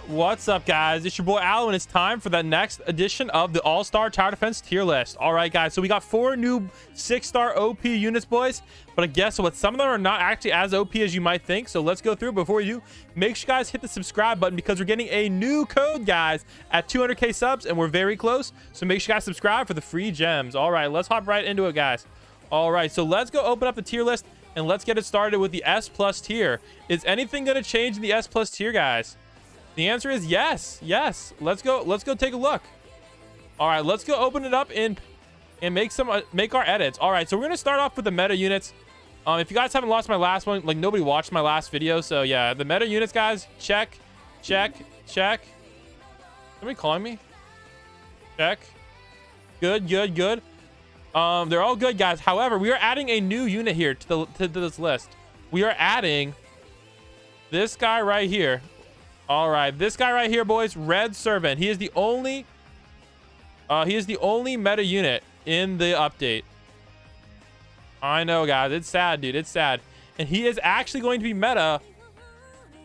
What's up, guys? It's your boy Al, and it's time for the next edition of the All-Star Tower Defense tier list. All right, guys, so we got 4 new 6-star OP units, boys. But guess what? Some of them are not actually as OP as you might think. So let's go through. Before we do, make sure you guys hit the subscribe button because we're getting a new code, guys, at 200k subs, and we're very close. So make sure you guys subscribe for the free gems. All right, let's hop right into it, guys. All right, so let's go open up the tier list and let's get it started with the S+ tier. Is anything going to change in the S+ tier, guys? The answer is yes. Let's go take a look. All right, let's go open it up and make our edits. All right, so we're gonna start off with the meta units. If you guys haven't watched my last one, like nobody watched my last video, so yeah, the meta units, guys, check. Somebody calling me? Check. Good. They're all good, guys. However, we are adding a new unit here to this list. We are adding this guy right here. All right, this guy right here, boys, Red Servant. He is the only meta unit in the update. I know, guys, it's sad, dude. It's sad. And he is actually going to be meta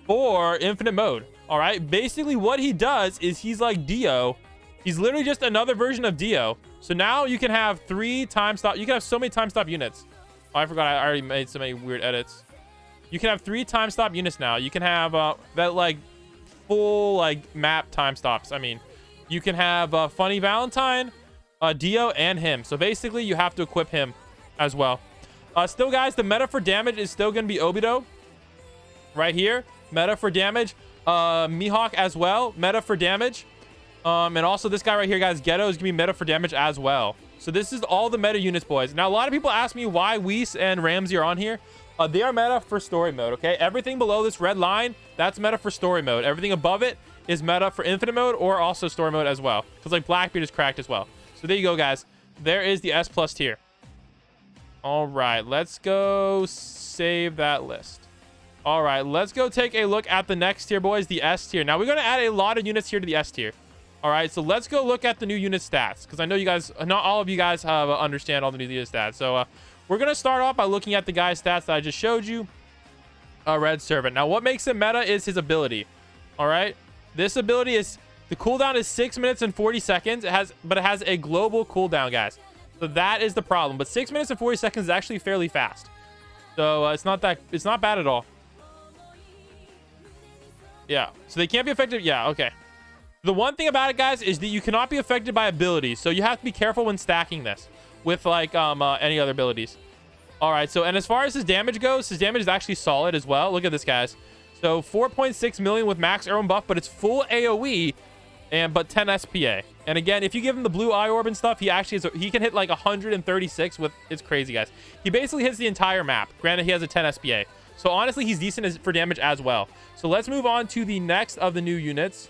for infinite mode. All right, basically what he does is he's like Dio. He's literally just another version of Dio. So now you can have 3 time stop. You can have so many time stop units. Oh, I forgot I already made so many weird edits. You can have 3 time stop units now. You can have that like full like map time stops. I mean, you can have Funny Valentine, Dio, and him. So basically you have to equip him as well. Still, guys, the meta for damage is still going to be Obito right here. Meta for damage. Mihawk as well, meta for damage. And also this guy right here, guys, Ghetto, is gonna be meta for damage as well. So this is all the meta units, boys. Now a lot of people ask me why Whis and Ramsey are on here. They are meta for story mode, okay? Everything below this red line, that's meta for story mode. Everything above it is meta for infinite mode or also story mode as well. Because like Blackbeard is cracked as well. So there you go, guys. There is the S+ tier. All right, let's go save that list. All right, let's go take a look at the next tier, boys, the S tier. Now we're going to add a lot of units here to the S tier. All right, so let's go look at the new unit stats because I know you guys, not all of you guys have understand all the new unit stats. So we're going to start off by looking at the guy's stats that I just showed you. Red Servant. Now, what makes him meta is his ability. All right. This ability is, the cooldown is 6 minutes and 40 seconds. But it has a global cooldown, guys. So that is the problem. But 6 minutes and 40 seconds is actually fairly fast. So it's not bad at all. Yeah. So they can't be affected. Yeah. Okay. The one thing about it, guys, is that you cannot be affected by abilities. So you have to be careful when stacking this with like any other abilities. All right, so and as far as his damage goes, his damage is actually solid as well. Look at this, guys. So 4.6 million with max arrow and buff, but it's full AoE but 10 SPA. And again, if you give him the blue eye orb and stuff, he can hit like 136 with, it's crazy, guys. He basically hits the entire map. Granted, he has a 10 SPA. So honestly, he's decent for damage as well. So let's move on to the next of the new units.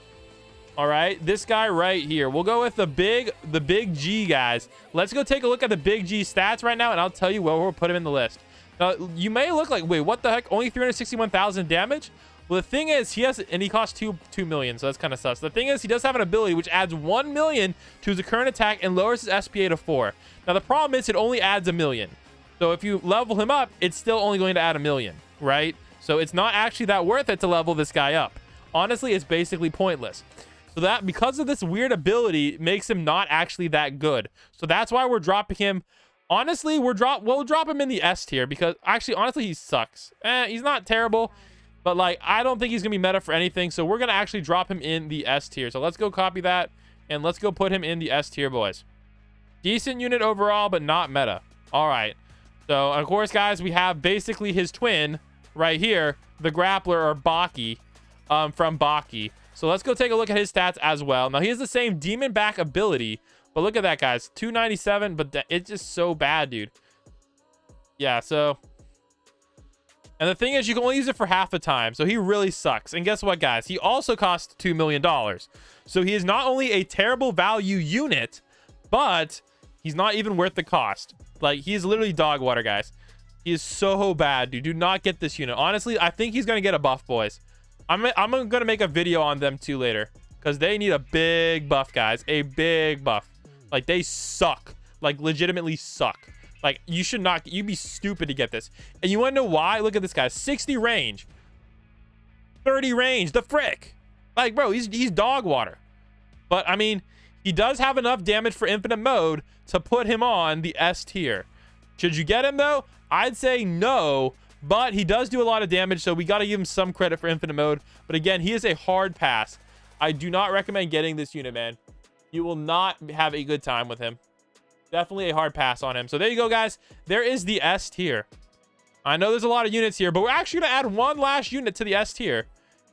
All right, this guy right here. We'll go with the big G, guys. Let's go take a look at the big G stats right now, and I'll tell you where we'll put him in the list. Now, you may look like, wait, what the heck? Only 361,000 damage? Well, the thing is, he costs 2 million, so that's kind of sus. The thing is, he does have an ability which adds 1 million to his current attack and lowers his SPA to 4. Now, the problem is it only adds 1 million. So if you level him up, it's still only going to add 1 million, right? So it's not actually that worth it to level this guy up. Honestly, it's basically pointless. So that, because of this weird ability, makes him not actually that good. So that's why we're dropping him. Honestly, we'll drop him in the S tier because actually, honestly, he sucks. He's not terrible, but like, I don't think he's gonna be meta for anything. So we're gonna actually drop him in the S tier. So let's go copy that and let's go put him in the S tier, boys. Decent unit overall, but not meta. All right. So of course, guys, we have basically his twin right here, the grappler or Baki, from Baki. So let's go take a look at his stats as well. Now, he has the same demon back ability, but look at that, guys. 297, but it's just so bad, dude. Yeah, so... And the thing is, you can only use it for half the time, so he really sucks. And guess what, guys? He also costs $2 million. So he is not only a terrible value unit, but he's not even worth the cost. Like, he's literally dog water, guys. He is so bad, dude. Do not get this unit. Honestly, I think he's going to get a buff, boys. I'm gonna make a video on them too later because they need a big buff, guys. A big buff. Like, they suck. Like, legitimately suck. Like, you'd be stupid to get this. And you want to know why? Look at this, guy. 60 range, 30 range. The frick. Like, bro, he's dog water. But I mean, he does have enough damage for infinite mode to put him on the S tier. Should you get him though? I'd say no, but he does do a lot of damage, so we got to give him some credit for infinite mode. But again, he is a hard pass. I do not recommend getting this unit, man. You will not have a good time with him. Definitely a hard pass on him. So there you go, guys. There is the S tier. I know there's a lot of units here, but we're actually going to add one last unit to the S tier,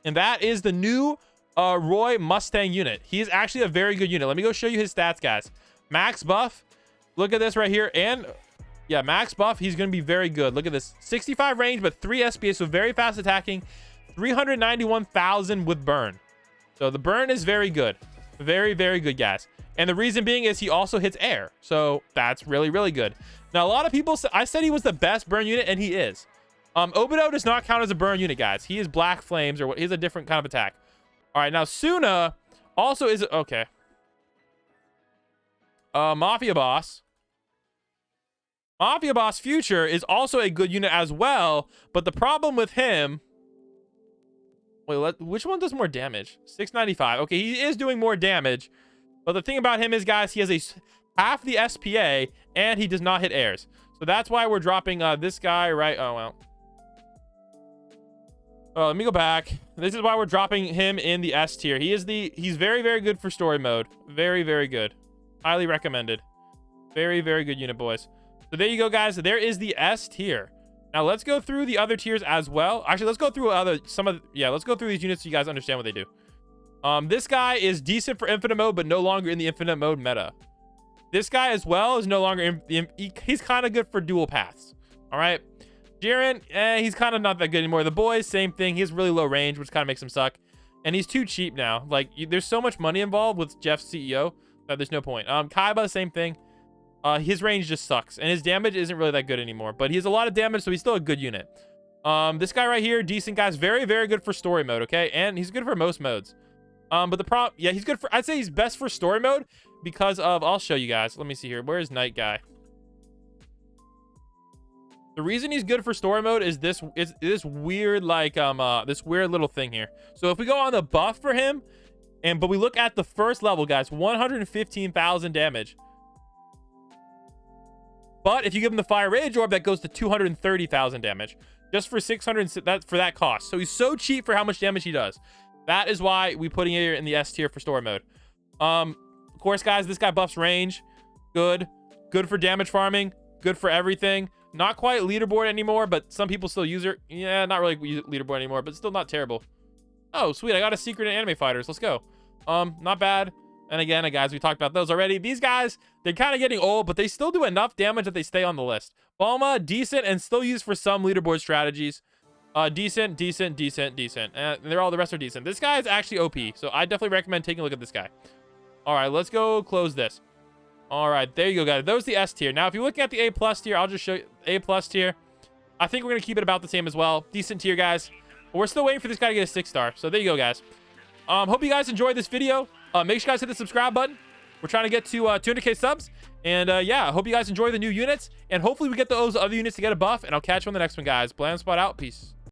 and that is the new Roy Mustang unit. He is actually a very good unit. Let me go show you his stats, guys. Max buff. Look at this right here. And yeah, max buff. He's going to be very good. Look at this. 65 range, but 3 SPA, so very fast attacking. 391,000 with burn. So the burn is very good. Very, very good, guys. And the reason being is he also hits air. So that's really, really good. Now, a lot of people, I said he was the best burn unit, and he is. Obito does not count as a burn unit, guys. He is Black Flames, or he's a different kind of attack. All right, now Suna also is, okay. Mafia Boss. Mafia Boss Future is also a good unit as well, but the problem with him, wait, which one does more damage? 695. Okay, he is doing more damage, but the thing about him is, guys, he has half the SPA, and he does not hit airs. So that's why we're dropping this guy, right? Oh, well. Oh, let me go back. This is why we're dropping him in the S tier. He's very, very good for story mode. Very, very good. Highly recommended. Very, very good unit, boys. So there you go, guys. There is the S tier. Now let's go through the other tiers as well. Actually, let's go through let's go through these units so you guys understand what they do. This guy is decent for infinite mode, but no longer in the infinite mode meta. This guy as well is no longer he's kind of good for dual paths. All right. Jiren, he's kind of not that good anymore. The boys, same thing. He has really low range, which kind of makes him suck. And he's too cheap now. Like, there's so much money involved with Jeff's CEO that there's no point. Kaiba, same thing. His range just sucks. And his damage isn't really that good anymore. But he has a lot of damage, so he's still a good unit. This guy right here, decent guys. Very, very good for story mode, okay? And he's good for most modes. But the problem, yeah, he's good for, I'd say he's best for story mode because of, I'll show you guys. Let me see here. Where's Night Guy? The reason he's good for story mode is this weird, like, this weird little thing here. So if we go on the buff for him, but we look at the first level, guys, 115,000 damage. But if you give him the Fire Rage Orb, that goes to 230,000 damage. Just for 600, for that cost. So he's so cheap for how much damage he does. That is why we putting it in the S tier for story mode. Of course, guys, this guy buffs range. Good. Good for damage farming. Good for everything. Not quite leaderboard anymore, but some people still use it. Yeah, not really leaderboard anymore, but still not terrible. Oh, sweet. I got a secret in Anime Fighters. Let's go. Not bad. And again, guys, we talked about those already. These guys, they're kind of getting old, but they still do enough damage that they stay on the list. Bulma, decent, and still used for some leaderboard strategies. Decent. And the rest are decent. This guy is actually OP, so I definitely recommend taking a look at this guy. All right, let's go close this. All right, there you go, guys. Those the S tier. Now, if you're looking at the A+ tier, I'll just show you A+ tier. I think we're going to keep it about the same as well. Decent tier, guys. But we're still waiting for this guy to get a 6-star. So there you go, guys. Hope you guys enjoyed this video. Make sure you guys hit the subscribe button. We're trying to get to 200K subs. And yeah, I hope you guys enjoy the new units. And hopefully we get those other units to get a buff. And I'll catch you on the next one, guys. Bland Spot out. Peace.